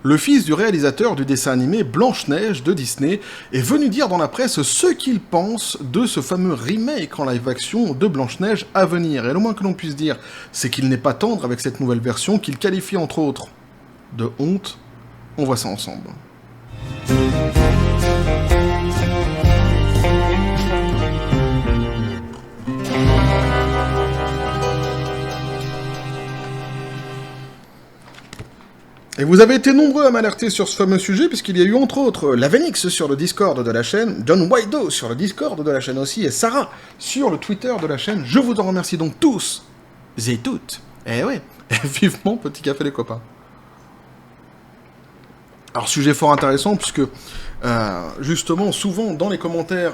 Le fils du réalisateur du dessin animé Blanche-Neige de Disney est venu dire dans la presse ce qu'il pense de ce fameux remake en live-action de Blanche-Neige à venir. Et le moins que l'on puisse dire, c'est qu'il n'est pas tendre avec cette nouvelle version qu'il qualifie entre autres de honte. On voit ça ensemble. Et vous avez été nombreux à m'alerter sur ce fameux sujet, puisqu'il y a eu entre autres Lavenix sur le Discord de la chaîne, John Wido sur le Discord de la chaîne aussi, et Sarah sur le Twitter de la chaîne. Je vous en remercie donc tous et toutes. Eh ouais, vivement petit café les copains. Alors sujet fort intéressant, puisque justement, souvent dans les commentaires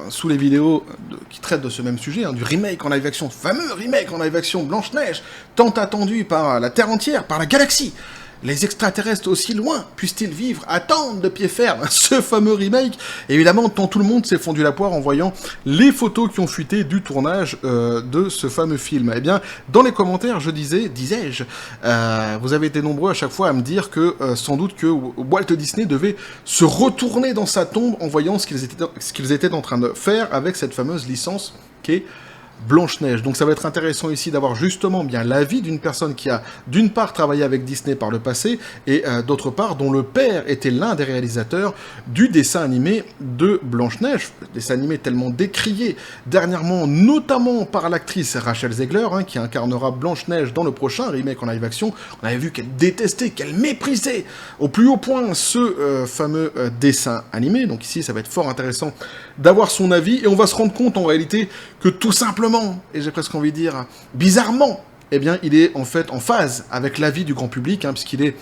sous les vidéos qui traitent de ce même sujet, du remake en live-action, fameux remake en live-action Blanche-Neige, tant attendu par la Terre entière, par la galaxie. Les extraterrestres aussi loin puissent-ils vivre, attendre de pied ferme ce fameux remake? Évidemment, tant tout le monde s'est fondu la poire en voyant les photos qui ont fuité du tournage de ce fameux film. Eh bien, dans les commentaires, disais-je, vous avez été nombreux à chaque fois à me dire que sans doute que Walt Disney devait se retourner dans sa tombe en voyant ce qu'ils étaient en train de faire avec cette fameuse licence qui est Blanche-Neige. Donc ça va être intéressant ici d'avoir justement bien l'avis d'une personne qui a d'une part travaillé avec Disney par le passé et d'autre part dont le père était l'un des réalisateurs du dessin animé de Blanche-Neige, dessin animé tellement décrié dernièrement notamment par l'actrice Rachel Zegler qui incarnera Blanche-Neige dans le prochain remake en live-action. On avait vu qu'elle détestait, qu'elle méprisait au plus haut point ce fameux dessin animé. Donc ici ça va être fort intéressant d'avoir son avis et on va se rendre compte en réalité que tout simplement, et j'ai presque envie de dire bizarrement, eh bien, il est en fait en phase avec l'avis du grand public, puisqu'il est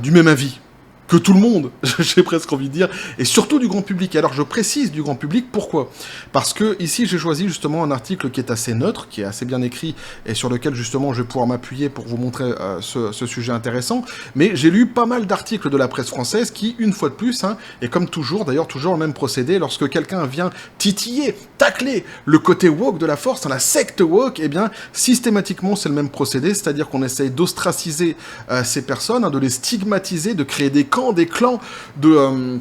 du même avis que tout le monde, j'ai presque envie de dire, et surtout du grand public. Alors je précise du grand public, pourquoi? Parce que ici j'ai choisi justement un article qui est assez neutre, qui est assez bien écrit, et sur lequel justement je vais pouvoir m'appuyer pour vous montrer ce sujet intéressant, mais j'ai lu pas mal d'articles de la presse française qui, une fois de plus, et comme toujours, d'ailleurs toujours le même procédé, lorsque quelqu'un vient titiller, tacler le côté woke de la force, la secte woke, eh bien systématiquement c'est le même procédé, c'est-à-dire qu'on essaye d'ostraciser ces personnes, de les stigmatiser, de créer des clans, de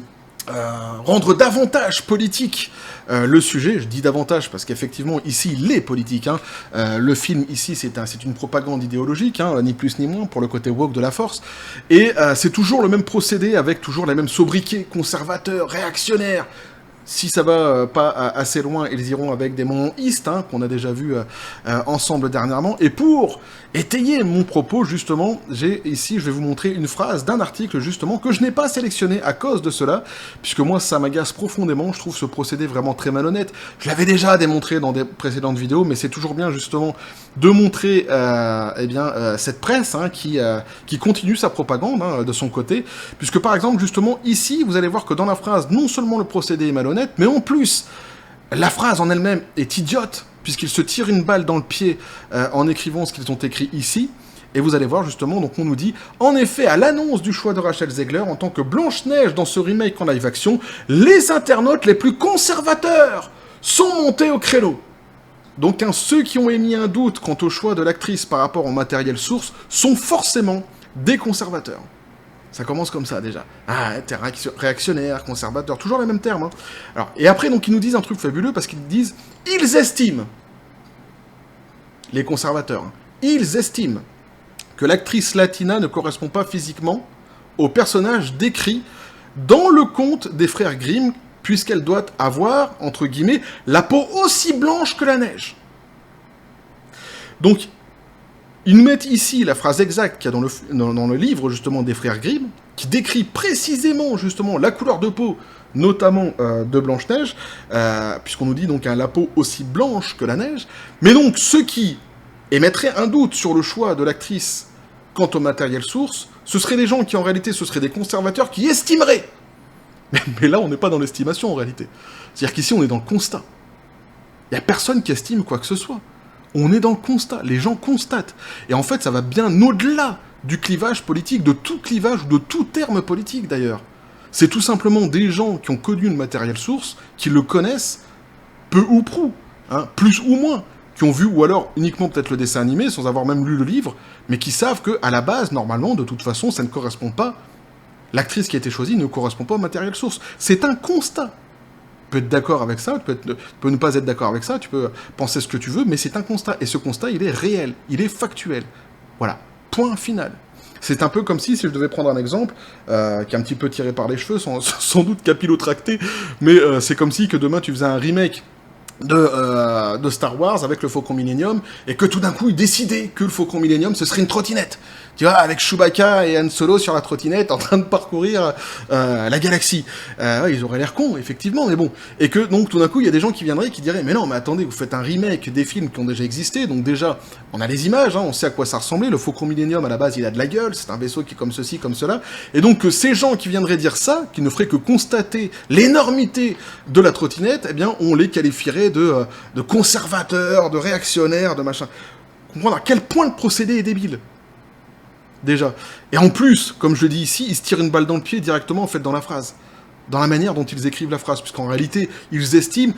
rendre davantage politique le sujet. Je dis davantage parce qu'effectivement ici il est politique. Le film ici c'est une propagande idéologique, ni plus ni moins pour le côté woke de la force. Et c'est toujours le même procédé avec toujours les mêmes sobriquets conservateurs, réactionnaires. Si ça va pas assez loin, ils iront avec des mononhistes, qu'on a déjà vu ensemble dernièrement. Et pour étayer mon propos, justement, je vais vous montrer une phrase d'un article, justement, que je n'ai pas sélectionné à cause de cela, puisque moi, ça m'agace profondément. Je trouve ce procédé vraiment très malhonnête. Je l'avais déjà démontré dans des précédentes vidéos, mais c'est toujours bien, justement, de montrer cette presse qui continue sa propagande de son côté, puisque, par exemple, justement, ici, vous allez voir que dans la phrase, non seulement le procédé est malhonnête, mais en plus, la phrase en elle-même est idiote, puisqu'ils se tirent une balle dans le pied en écrivant ce qu'ils ont écrit ici. Et vous allez voir justement, donc on nous dit, en effet, à l'annonce du choix de Rachel Zegler en tant que Blanche-Neige dans ce remake en live-action, les internautes les plus conservateurs sont montés au créneau. Donc ceux qui ont émis un doute quant au choix de l'actrice par rapport au matériel source sont forcément des conservateurs. Ça commence comme ça, déjà. T'es réactionnaire, conservateur, toujours les mêmes termes. Alors, et après, donc, ils nous disent un truc fabuleux, parce qu'ils disent, ils estiment, les conservateurs, ils estiment que l'actrice latina ne correspond pas physiquement au personnage décrit dans le conte des frères Grimm, puisqu'elle doit avoir, entre guillemets, la peau aussi blanche que la neige. Donc, ils nous mettent ici la phrase exacte qu'il y a dans le livre, justement, des frères Grimm, qui décrit précisément, justement, la couleur de peau, notamment de Blanche-Neige, puisqu'on nous dit, donc, la peau aussi blanche que la neige. Mais donc, ceux qui émettraient un doute sur le choix de l'actrice quant au matériel source, ce seraient des gens qui, en réalité, ce seraient des conservateurs qui estimeraient. Mais là, on n'est pas dans l'estimation, en réalité. C'est-à-dire qu'ici, on est dans le constat. Il n'y a personne qui estime quoi que ce soit. On est dans le constat, les gens constatent. Et en fait, ça va bien au-delà du clivage politique, de tout clivage, ou de tout terme politique d'ailleurs. C'est tout simplement des gens qui ont connu le matériel source, qui le connaissent, peu ou prou, plus ou moins, qui ont vu, ou alors uniquement peut-être le dessin animé, sans avoir même lu le livre, mais qui savent que à la base, normalement, de toute façon, ça ne correspond pas. L'actrice qui a été choisie ne correspond pas au matériel source. C'est un constat. Tu peux être d'accord avec ça, tu peux ne pas être d'accord avec ça, tu peux penser ce que tu veux, mais c'est un constat. Et ce constat, il est réel, il est factuel. Voilà, point final. C'est un peu comme si je devais prendre un exemple, qui est un petit peu tiré par les cheveux, sans doute capillotracté, mais c'est comme si que demain tu faisais un remake de Star Wars avec le Faucon Millenium, et que tout d'un coup ils décidaient que le Faucon Millenium ce serait une trottinette. Tu vois, avec Chewbacca et Han Solo sur la trottinette en train de parcourir la galaxie. Ouais, ils auraient l'air cons, effectivement, mais bon. Et que donc tout d'un coup il y a des gens qui viendraient et qui diraient mais non, mais attendez, vous faites un remake des films qui ont déjà existé, donc déjà on a les images, hein, on sait à quoi ça ressemblait. Le Faucon Millenium à la base il a de la gueule, c'est un vaisseau qui est comme ceci, comme cela. Et donc ces gens qui viendraient dire ça, qui ne feraient que constater l'énormité de la trottinette, eh bien on les qualifierait de conservateurs, de réactionnaires, de machin. Comprendre à quel point le procédé est débile. Déjà. Et en plus, comme je le dis ici, ils se tirent une balle dans le pied directement, en fait, dans la phrase. Dans la manière dont ils écrivent la phrase. Puisqu'en réalité, ils estiment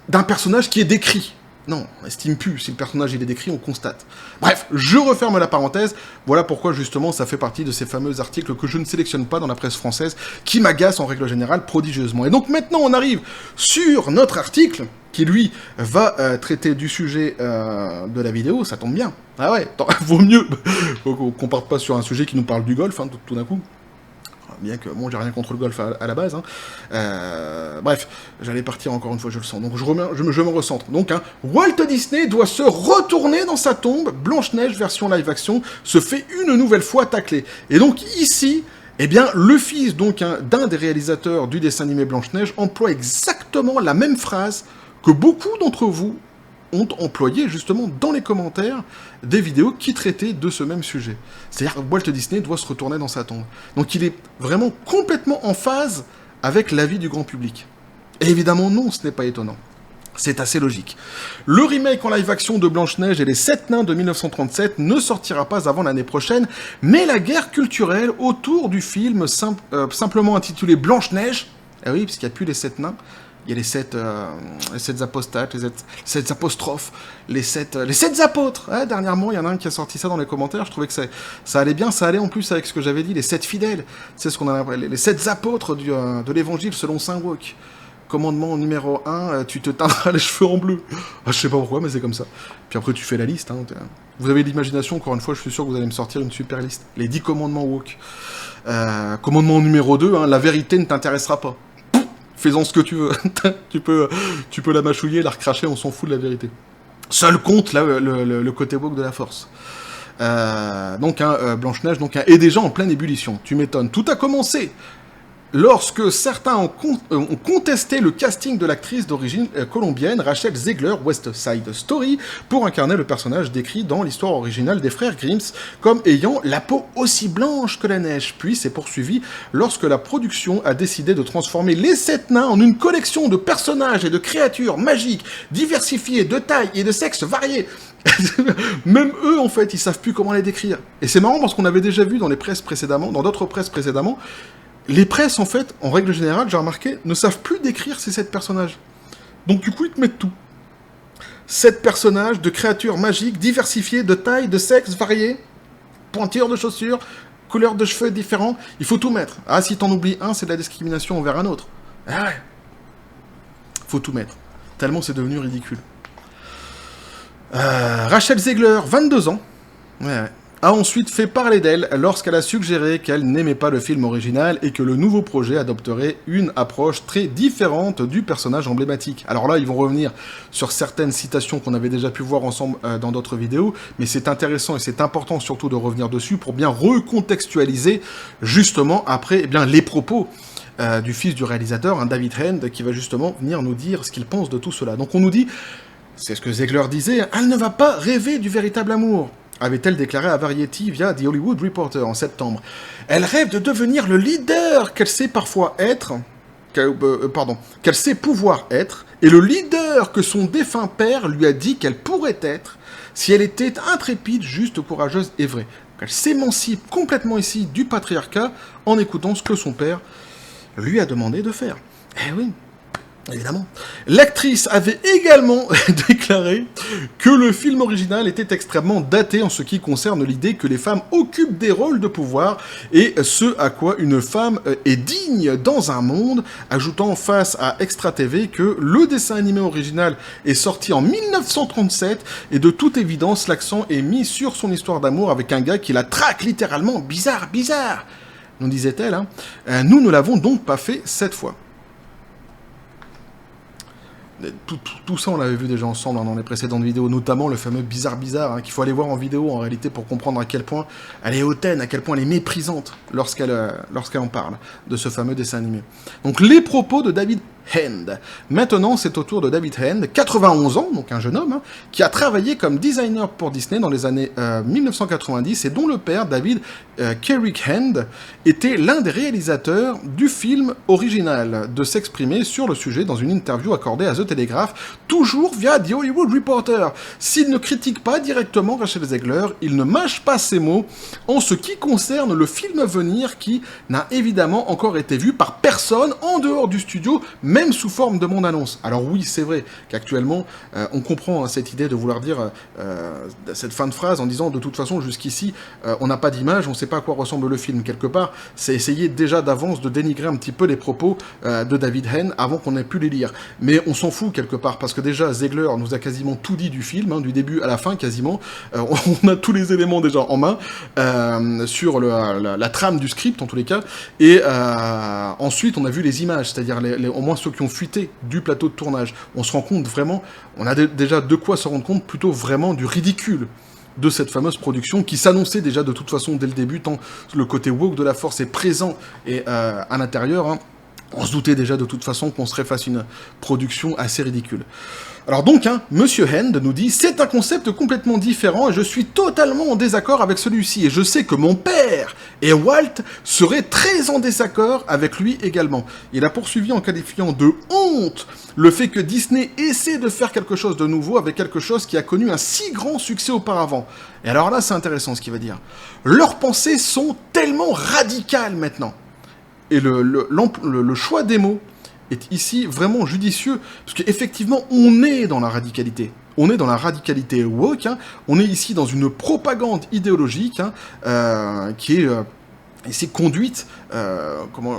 d'un personnage qui est décrit. Non, on n'estime plus. Si le personnage il est décrit, on constate. Bref, je referme la parenthèse. Voilà pourquoi, justement, ça fait partie de ces fameux articles que je ne sélectionne pas dans la presse française, qui m'agacent, en règle générale, prodigieusement. Et donc, maintenant, on arrive sur notre article, qui, lui, va traiter du sujet de la vidéo. Ça tombe bien. Ah ouais, vaut mieux qu'on parte pas sur un sujet qui nous parle du golf, hein, tout d'un coup. Bien que, bon, j'ai rien contre le golf à la base, hein. Bref, j'allais partir encore une fois, je le sens. Donc je me recentre. Donc, hein, Walt Disney doit se retourner dans sa tombe. Blanche-Neige version live-action se fait une nouvelle fois tacler. Et donc ici, eh bien, le fils donc hein, d'un des réalisateurs du dessin animé Blanche-Neige emploie exactement la même phrase que beaucoup d'entre vous ont employé justement dans les commentaires des vidéos qui traitaient de ce même sujet. C'est-à-dire que Walt Disney doit se retourner dans sa tombe. Donc il est vraiment complètement en phase avec l'avis du grand public. Et évidemment non, ce n'est pas étonnant. C'est assez logique. Le remake en live-action de Blanche-Neige et les 7 nains de 1937 ne sortira pas avant l'année prochaine, mais la guerre culturelle autour du film simplement intitulé Blanche-Neige, ah oui, parce qu'il n'y a plus les 7 nains, il y a les sept apostates, les 7 apostrophes, les 7 apôtres. Ouais, dernièrement, il y en a un qui a sorti ça dans les commentaires. Je trouvais que ça allait bien. Ça allait en plus avec ce que j'avais dit, les 7 fidèles. C'est ce qu'on a appelé les 7 apôtres de l'évangile selon Saint Wok. Commandement numéro 1, tu te teindras les cheveux en bleu. Ah, je sais pas pourquoi, mais c'est comme ça. Puis après, tu fais la liste. Hein. Vous avez de l'imagination, encore une fois, je suis sûr que vous allez me sortir une super liste. Les 10 commandements Wok. Commandement numéro 2, hein, la vérité ne t'intéressera pas. Fais-en ce que tu veux. tu peux la mâchouiller, la recracher, on s'en fout de la vérité. Seul compte là, le côté woke de la force. Donc, hein, Blanche-Neige est déjà en pleine ébullition. Tu m'étonnes. Tout a commencé lorsque certains ont contesté le casting de l'actrice d'origine colombienne Rachel Zegler, West Side Story, pour incarner le personnage décrit dans l'histoire originale des frères Grimm comme ayant la peau aussi blanche que la neige. Puis c'est poursuivi lorsque la production a décidé de transformer les 7 nains en une collection de personnages et de créatures magiques, diversifiées, de taille et de sexe variés. Même eux, en fait, ils savent plus comment les décrire. Et c'est marrant parce qu'on avait déjà vu dans les presses précédemment, dans d'autres presses précédemment, les presses, en fait, en règle générale, j'ai remarqué, ne savent plus décrire ces 7 personnages. Donc du coup, ils te mettent tout. 7 personnages de créatures magiques, diversifiées, de taille, de sexe, variés, pointures de chaussures, couleurs de cheveux différents, il faut tout mettre. Ah, si t'en oublies un, c'est de la discrimination envers un autre. Ah ouais. Faut tout mettre. Tellement c'est devenu ridicule. Rachel Zegler, 22 ans. Ouais. A ensuite fait parler d'elle lorsqu'elle a suggéré qu'elle n'aimait pas le film original et que le nouveau projet adopterait une approche très différente du personnage emblématique. Alors là, ils vont revenir sur certaines citations qu'on avait déjà pu voir ensemble dans d'autres vidéos, mais c'est intéressant et c'est important surtout de revenir dessus pour bien recontextualiser justement après eh bien, les propos du fils du réalisateur, hein, David Hand, qui va justement venir nous dire ce qu'il pense de tout cela. Donc on nous dit, c'est ce que Zegler disait, elle ne va pas rêver du véritable amour, avait-elle déclaré à Variety via The Hollywood Reporter en septembre. Elle rêve de devenir le leader qu'elle sait parfois être, qu'elle sait pouvoir être, et le leader que son défunt père lui a dit qu'elle pourrait être si elle était intrépide, juste, courageuse et vraie. Elle s'émancipe complètement ici du patriarcat en écoutant ce que son père lui a demandé de faire. Eh oui. Évidemment. L'actrice avait également déclaré que le film original était extrêmement daté en ce qui concerne l'idée que les femmes occupent des rôles de pouvoir et ce à quoi une femme est digne dans un monde, ajoutant face à Extra TV que le dessin animé original est sorti en 1937 et de toute évidence l'accent est mis sur son histoire d'amour avec un gars qui la traque littéralement. Bizarre, bizarre, nous disait-elle. Nous ne l'avons donc pas fait cette fois. Tout ça, on l'avait vu déjà ensemble dans les précédentes vidéos, notamment le fameux bizarre, qu'il faut aller voir en vidéo en réalité pour comprendre à quel point elle est hautaine, à quel point elle est méprisante lorsqu'elle en parle de ce fameux dessin animé. Donc les propos de David Hand. Maintenant, c'est au tour de David Hand, 91 ans, donc un jeune homme, qui a travaillé comme designer pour Disney dans les années 1990 et dont le père, David Kerrick Hand, était l'un des réalisateurs du film original, de s'exprimer sur le sujet dans une interview accordée à The Telegraph, toujours via The Hollywood Reporter. S'il ne critique pas directement Rachel Zegler, il ne mâche pas ses mots en ce qui concerne le film à venir qui n'a évidemment encore été vu par personne en dehors du studio, même sous forme de bande-annonce. Alors oui, c'est vrai qu'actuellement, on comprend cette idée de vouloir dire cette fin de phrase en disant de toute façon jusqu'ici, on n'a pas d'image, on ne sait pas à quoi ressemble le film. Quelque part, c'est essayer déjà d'avance de dénigrer un petit peu les propos de David Hand avant qu'on ait pu les lire. Mais on s'en fout quelque part, parce que déjà, Zegler nous a quasiment tout dit du film, du début à la fin quasiment. On a tous les éléments déjà en main sur la trame du script en tous les cas. Et ensuite, on a vu les images, c'est-à-dire au moins ceux qui ont fuité du plateau de tournage. On se rend compte vraiment, on a déjà de quoi se rendre compte plutôt vraiment du ridicule de cette fameuse production qui s'annonçait déjà de toute façon dès le début, tant le côté woke de la force est présent et à l'intérieur, on se doutait déjà de toute façon qu'on serait face à une production assez ridicule. Alors donc, Monsieur Hand nous dit « C'est un concept complètement différent et je suis totalement en désaccord avec celui-ci. Et je sais que mon père et Walt seraient très en désaccord avec lui également. » Il a poursuivi en qualifiant de honte le fait que Disney essaie de faire quelque chose de nouveau avec quelque chose qui a connu un si grand succès auparavant. Et alors là, c'est intéressant ce qu'il va dire. Leurs pensées sont tellement radicales maintenant. Et le choix des mots est ici vraiment judicieux, parce qu'effectivement, on est dans la radicalité. On est dans la radicalité woke, on est ici dans une propagande idéologique qui est ici conduite, comment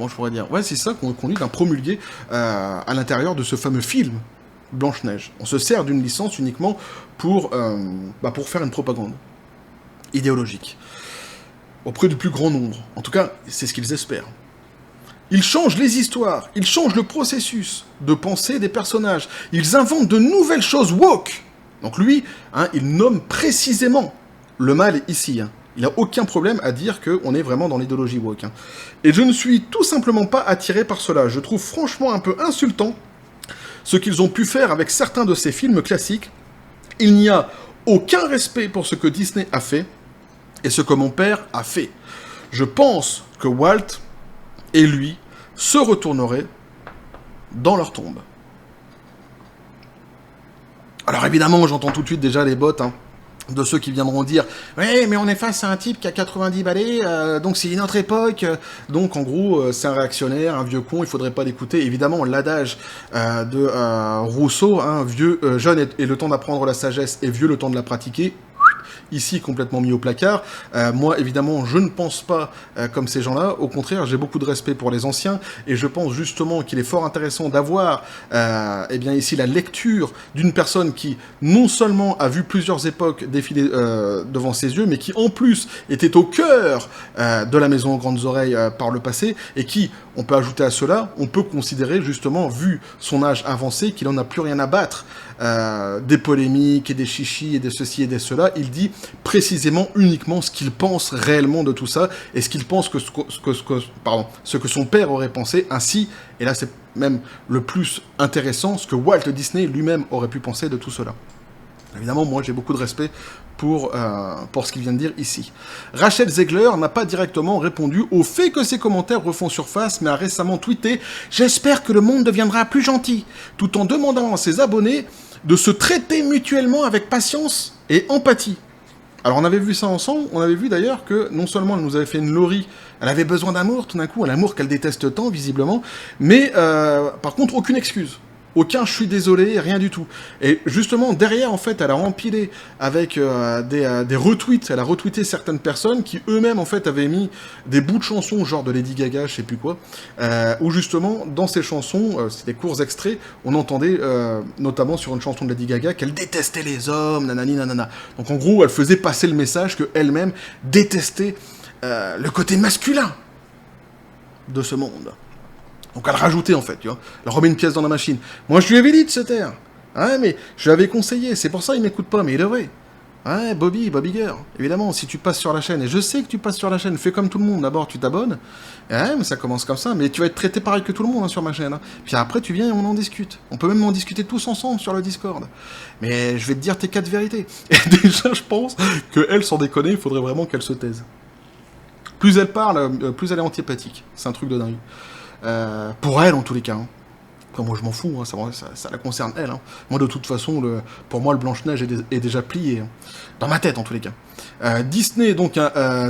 je pourrais dire, ouais, c'est ça, conduite, promulguée à l'intérieur de ce fameux film, Blanche-Neige. On se sert d'une licence uniquement pour faire une propagande idéologique, auprès du plus grand nombre. En tout cas, c'est ce qu'ils espèrent. Ils changent les histoires, ils changent le processus de pensée des personnages, ils inventent de nouvelles choses woke. Donc lui, il nomme précisément le mal ici. Il n'a aucun problème à dire qu'on est vraiment dans l'idéologie woke. Et je ne suis tout simplement pas attiré par cela. Je trouve franchement un peu insultant ce qu'ils ont pu faire avec certains de ces films classiques. Il n'y a aucun respect pour ce que Disney a fait et ce que mon père a fait. Je pense que Walt et lui se retourneraient dans leur tombe. Alors évidemment, j'entends tout de suite déjà les bots de ceux qui viendront dire « Ouais, mais on est face à un type qui a 90 balais, donc c'est une autre époque, donc en gros, c'est un réactionnaire, un vieux con, il faudrait pas l'écouter. » Évidemment, l'adage de Rousseau, vieux, jeune et le temps d'apprendre la sagesse et vieux le temps de la pratiquer, ici complètement mis au placard. Moi, évidemment, je ne pense pas comme ces gens-là. Au contraire, j'ai beaucoup de respect pour les anciens, et je pense justement qu'il est fort intéressant d'avoir ici la lecture d'une personne qui non seulement a vu plusieurs époques défiler devant ses yeux, mais qui en plus était au cœur de la Maison aux Grandes Oreilles par le passé, et qui, on peut ajouter à cela, on peut considérer justement, vu son âge avancé, qu'il n'en a plus rien à battre des polémiques et des chichis et des ceci et des cela. Il dit précisément uniquement ce qu'il pense réellement de tout ça, et ce qu'il pense ce que son père aurait pensé, ainsi, et là c'est même le plus intéressant, ce que Walt Disney lui-même aurait pu penser de tout cela. Évidemment, moi j'ai beaucoup de respect pour ce qu'il vient de dire ici. Rachel Zegler n'a pas directement répondu au fait que ses commentaires refont surface, mais a récemment tweeté « J'espère que le monde deviendra plus gentil », tout en demandant à ses abonnés de se traiter mutuellement avec patience et empathie. Alors on avait vu ça ensemble, on avait vu d'ailleurs que non seulement elle nous avait fait une Laurie, elle avait besoin d'amour tout d'un coup, un amour qu'elle déteste tant visiblement, mais par contre aucune excuse. Aucun je suis désolé, rien du tout. Et justement, derrière, en fait, elle a empilé avec des retweets, elle a retweeté certaines personnes qui eux-mêmes, en fait, avaient mis des bouts de chansons, genre de Lady Gaga, je sais plus quoi, où justement, dans ces chansons, c'était des courts extraits, on entendait, notamment sur une chanson de Lady Gaga, qu'elle détestait les hommes, nanani nanana. Donc en gros, elle faisait passer le message qu'elle-même détestait le côté masculin de ce monde. Donc elle rajoutait en fait, tu vois. Elle remet une pièce dans la machine. Moi je lui avais dit de se taire. Ouais, mais je lui avais conseillé, c'est pour ça il m'écoute pas, mais il devrait. Ouais, Bobby Girl. Évidemment, si tu passes sur la chaîne, et je sais que tu passes sur la chaîne, fais comme tout le monde. D'abord tu t'abonnes. Ouais, mais ça commence comme ça, mais tu vas être traité pareil que tout le monde hein, sur ma chaîne. Hein. Puis après tu viens et on en discute. On peut même en discuter tous ensemble sur le Discord. Mais je vais te dire tes 4 vérités. Et déjà je pense qu'elle, sans déconner, il faudrait vraiment qu'elle se taise. Plus elle parle, plus elle est antipathique. C'est un truc de dingue. Pour elle en tous les cas. Hein. Après moi je m'en fous, hein, ça la concerne elle. Hein. Moi de toute façon, pour moi le Blanche-Neige est déjà plié. Hein. Dans ma tête en tous les cas. Disney donc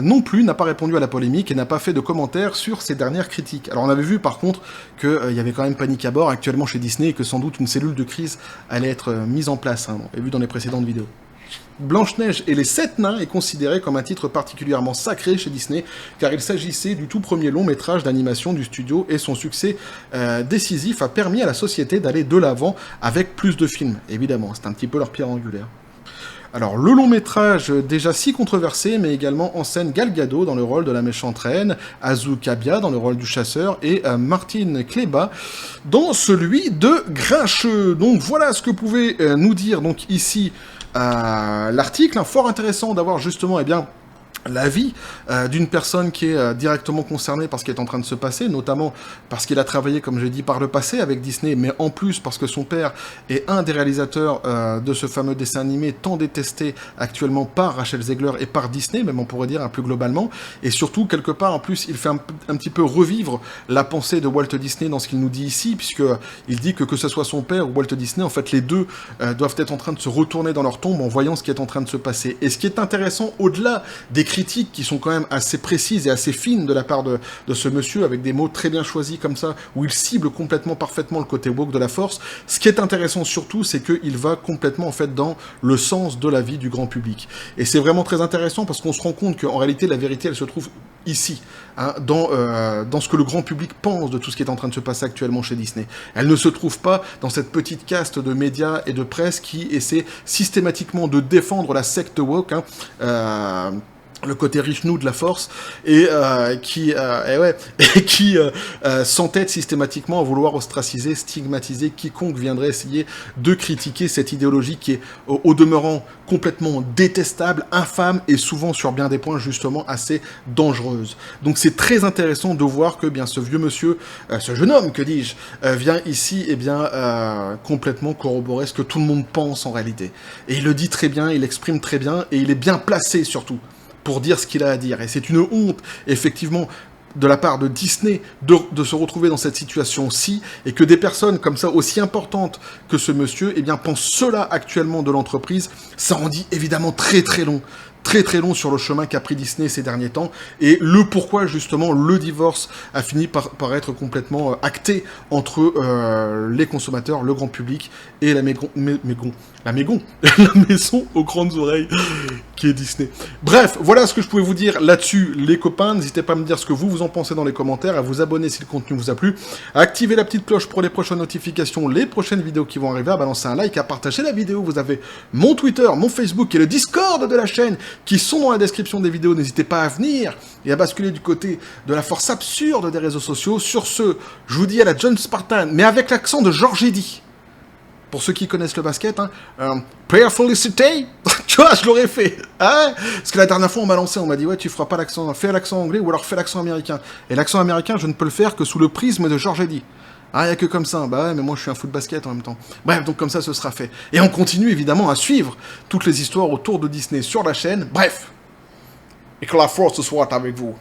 non plus n'a pas répondu à la polémique et n'a pas fait de commentaires sur ses dernières critiques. Alors on avait vu par contre qu'il y avait quand même panique à bord actuellement chez Disney et que sans doute une cellule de crise allait être mise en place. Hein, on l'a vu dans les précédentes vidéos. Blanche-Neige et les 7 nains est considéré comme un titre particulièrement sacré chez Disney, car il s'agissait du tout premier long-métrage d'animation du studio et son succès décisif a permis à la société d'aller de l'avant avec plus de films. Évidemment, c'est un petit peu leur pierre angulaire. Alors, le long-métrage, déjà si controversé, mais également en scène Gal Gadot dans le rôle de la méchante reine, Azu Kabia dans le rôle du chasseur, et Martin Kleba dans celui de Grincheux. Donc voilà ce que pouvait nous dire donc ici l'article, hein, fort intéressant d'avoir justement, eh bien, l'avis d'une personne qui est directement concernée par ce qui est en train de se passer, notamment parce qu'il a travaillé, comme j'ai dit, par le passé avec Disney, mais en plus parce que son père est un des réalisateurs de ce fameux dessin animé tant détesté actuellement par Rachel Zegler et par Disney, même on pourrait dire un plus globalement, et surtout, quelque part, en plus, il fait un petit peu revivre la pensée de Walt Disney dans ce qu'il nous dit ici, puisqu'il dit que ce soit son père ou Walt Disney, en fait, les deux doivent être en train de se retourner dans leur tombe en voyant ce qui est en train de se passer. Et ce qui est intéressant, au-delà des critiques qui sont quand même assez précises et assez fines de la part de ce monsieur, avec des mots très bien choisis comme ça, où il cible complètement parfaitement le côté woke de la force. Ce qui est intéressant surtout, c'est qu'il va complètement en fait dans le sens de la vie du grand public. Et c'est vraiment très intéressant parce qu'on se rend compte qu'en réalité la vérité elle se trouve ici, hein, dans ce que le grand public pense de tout ce qui est en train de se passer actuellement chez Disney. Elle ne se trouve pas dans cette petite caste de médias et de presse qui essaie systématiquement de défendre la secte woke, hein, le côté riche-nous de la force, et qui s'entête systématiquement à vouloir ostraciser, stigmatiser quiconque viendrait essayer de critiquer cette idéologie qui est au demeurant complètement détestable, infâme, et souvent sur bien des points justement assez dangereuse. Donc c'est très intéressant de voir que bien ce vieux monsieur, ce jeune homme, que dis-je, vient ici et bien complètement corroborer ce que tout le monde pense en réalité. Et il le dit très bien, il l'exprime très bien, et il est bien placé surtout pour dire ce qu'il a à dire. Et c'est une honte, effectivement, de la part de Disney de se retrouver dans cette situation-ci, et que des personnes comme ça, aussi importantes que ce monsieur, eh bien, pensent cela actuellement de l'entreprise. Ça en dit évidemment très très long. Très très long sur le chemin qu'a pris Disney ces derniers temps, et le pourquoi justement le divorce a fini par être complètement acté entre les consommateurs, le grand public et la maison aux grandes oreilles qui est Disney. Bref, voilà ce que je pouvais vous dire là-dessus, les copains. N'hésitez pas à me dire ce que vous en pensez dans les commentaires, à vous abonner si le contenu vous a plu, à activer la petite cloche pour les prochaines notifications, les prochaines vidéos qui vont arriver, à balancer un like, à partager la vidéo. Vous avez mon Twitter, mon Facebook et le Discord de la chaîne qui sont dans la description des vidéos. N'hésitez pas à venir et à basculer du côté de la force absurde des réseaux sociaux. Sur ce, je vous dis à la John Spartan, mais avec l'accent de Georges Eddy. Pour ceux qui connaissent le basket, hein, Prayerfully City, tu vois, je l'aurais fait. Hein, parce que la dernière fois, on m'a lancé, on m'a dit, ouais, tu feras pas l'accent, fais l'accent anglais ou alors fais l'accent américain. Et l'accent américain, je ne peux le faire que sous le prisme de Georges Eddy. Ah, il n'y a que comme ça. Bah ouais, mais moi, je suis un foot basket en même temps. Bref, donc comme ça, ce sera fait. Et on continue, évidemment, à suivre toutes les histoires autour de Disney sur la chaîne. Bref. Et que la force soit avec vous.